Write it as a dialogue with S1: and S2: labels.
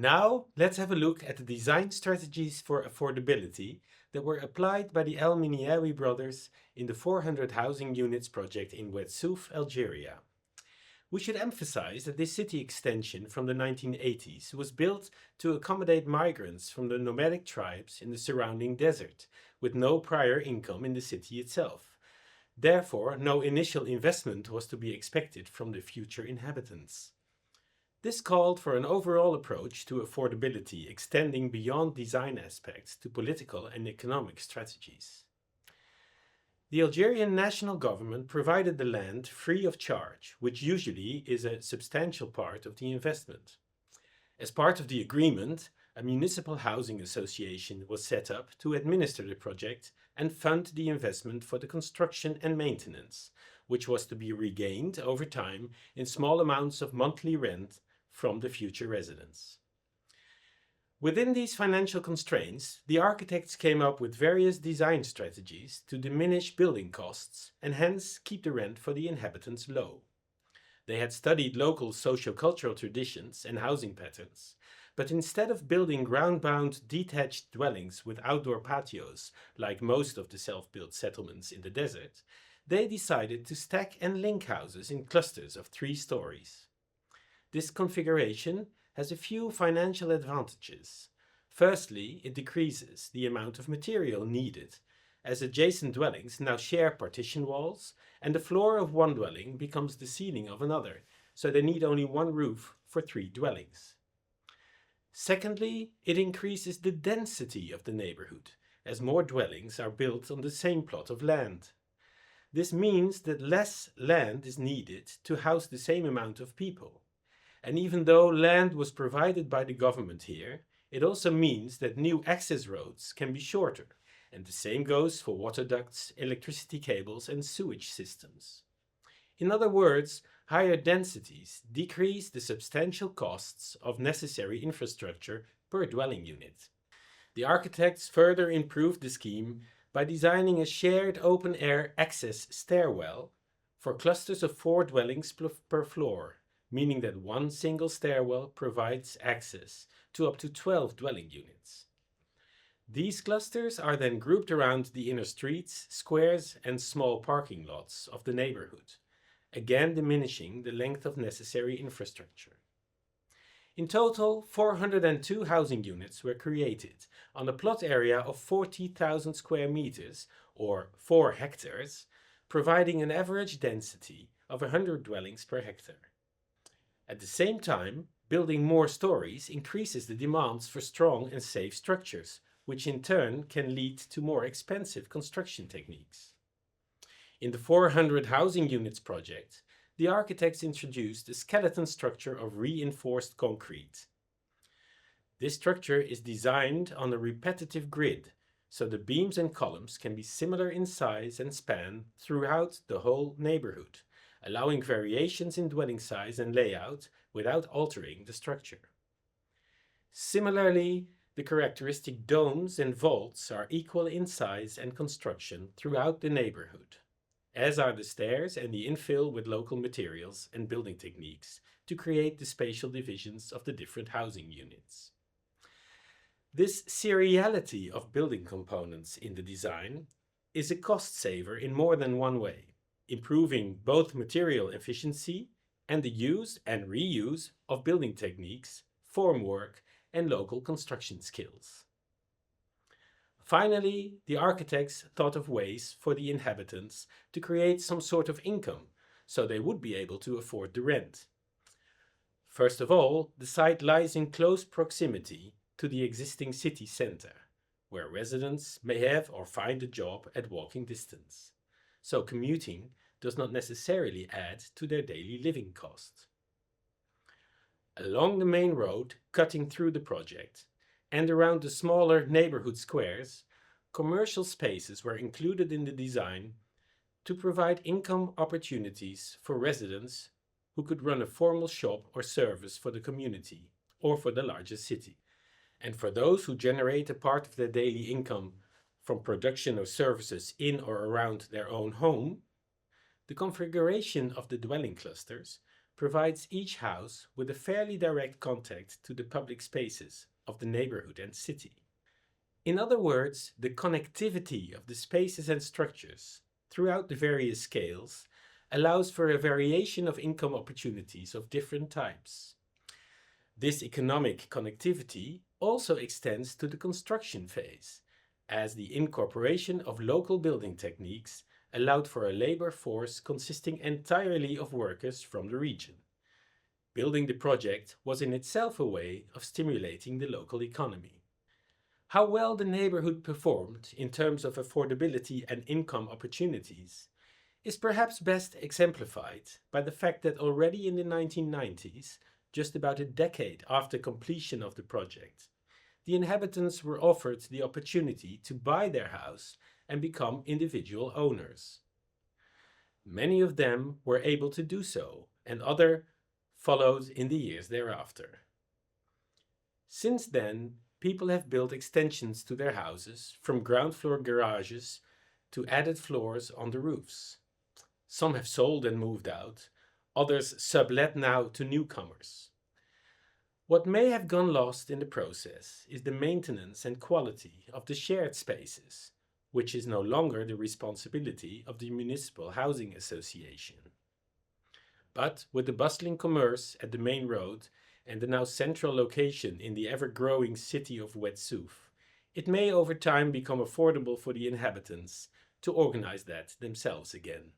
S1: Now, let's have a look at the design strategies for affordability that were applied by the El Miniawi brothers in the 400 housing units project in Oued Algeria. We should emphasize that this city extension from the 1980s was built to accommodate migrants from the nomadic tribes in the surrounding desert, with no prior income in the city itself. Therefore, no initial investment was to be expected from the future inhabitants. This called for an overall approach to affordability extending beyond design aspects to political and economic strategies. The Algerian national government provided the land free of charge, which usually is a substantial part of the investment. As part of the agreement, a municipal housing association was set up to administer the project and fund the investment for the construction and maintenance, which was to be regained over time in small amounts of monthly rent from the future residents. Within these financial constraints, the architects came up with various design strategies to diminish building costs and hence keep the rent for the inhabitants low. They had studied local socio-cultural traditions and housing patterns, but instead of building ground-bound detached dwellings with outdoor patios like most of the self-built settlements in the desert, they decided to stack and link houses in clusters of 3 stories. This configuration has a few financial advantages. Firstly, it decreases the amount of material needed, as adjacent dwellings now share partition walls, and the floor of one dwelling becomes the ceiling of another, so they need only one roof for 3 dwellings. Secondly, it increases the density of the neighborhood, as more dwellings are built on the same plot of land. This means that less land is needed to house the same amount of people. And even though land was provided by the government here, it also means that new access roads can be shorter, and the same goes for water ducts, electricity cables, and sewage systems. In other words, higher densities decrease the substantial costs of necessary infrastructure per dwelling unit. The architects further improved the scheme by designing a shared open-air access stairwell for clusters of 4 dwellings per floor, meaning that one single stairwell provides access to up to 12 dwelling units. These clusters are then grouped around the inner streets, squares, and small parking lots of the neighborhood, again diminishing the length of necessary infrastructure. In total, 402 housing units were created on a plot area of 40,000 square meters, or 4 hectares, providing an average density of 100 dwellings per hectare. At the same time, building more stories increases the demands for strong and safe structures, which in turn can lead to more expensive construction techniques. In the 400 housing units project, the architects introduced a skeleton structure of reinforced concrete. This structure is designed on a repetitive grid, so the beams and columns can be similar in size and span throughout the whole neighborhood, allowing variations in dwelling size and layout without altering the structure. Similarly, the characteristic domes and vaults are equal in size and construction throughout the neighborhood, as are the stairs and the infill with local materials and building techniques to create the spatial divisions of the different housing units. This seriality of building components in the design is a cost saver in more than one way, improving both material efficiency and the use and reuse of building techniques, formwork, and local construction skills. Finally, the architects thought of ways for the inhabitants to create some sort of income so they would be able to afford the rent. First of all, the site lies in close proximity to the existing city center, where residents may have or find a job at walking distance. So commuting does not necessarily add to their daily living costs. Along the main road cutting through the project and around the smaller neighborhood squares, commercial spaces were included in the design to provide income opportunities for residents who could run a formal shop or service for the community or for the larger city, and for those who generate a part of their daily income from production of services in or around their own home. The configuration of the dwelling clusters provides each house with a fairly direct contact to the public spaces of the neighborhood and city. In other words, the connectivity of the spaces and structures throughout the various scales allows for a variation of income opportunities of different types. This economic connectivity also extends to the construction phase, as the incorporation of local building techniques allowed for a labor force consisting entirely of workers from the region. Building the project was in itself a way of stimulating the local economy. How well the neighborhood performed in terms of affordability and income opportunities is perhaps best exemplified by the fact that already in the 1990s, just about a decade after completion of the project, the inhabitants were offered the opportunity to buy their house and become individual owners. Many of them were able to do so, and others followed in the years thereafter. Since then, people have built extensions to their houses, from ground floor garages to added floors on the roofs. Some have sold and moved out, others sublet now to newcomers. What may have gone lost in the process is the maintenance and quality of the shared spaces, which is no longer the responsibility of the Municipal Housing Association. But with the bustling commerce at the main road and the now central location in the ever-growing city of Oued-Souf, it may over time become affordable for the inhabitants to organize that themselves again.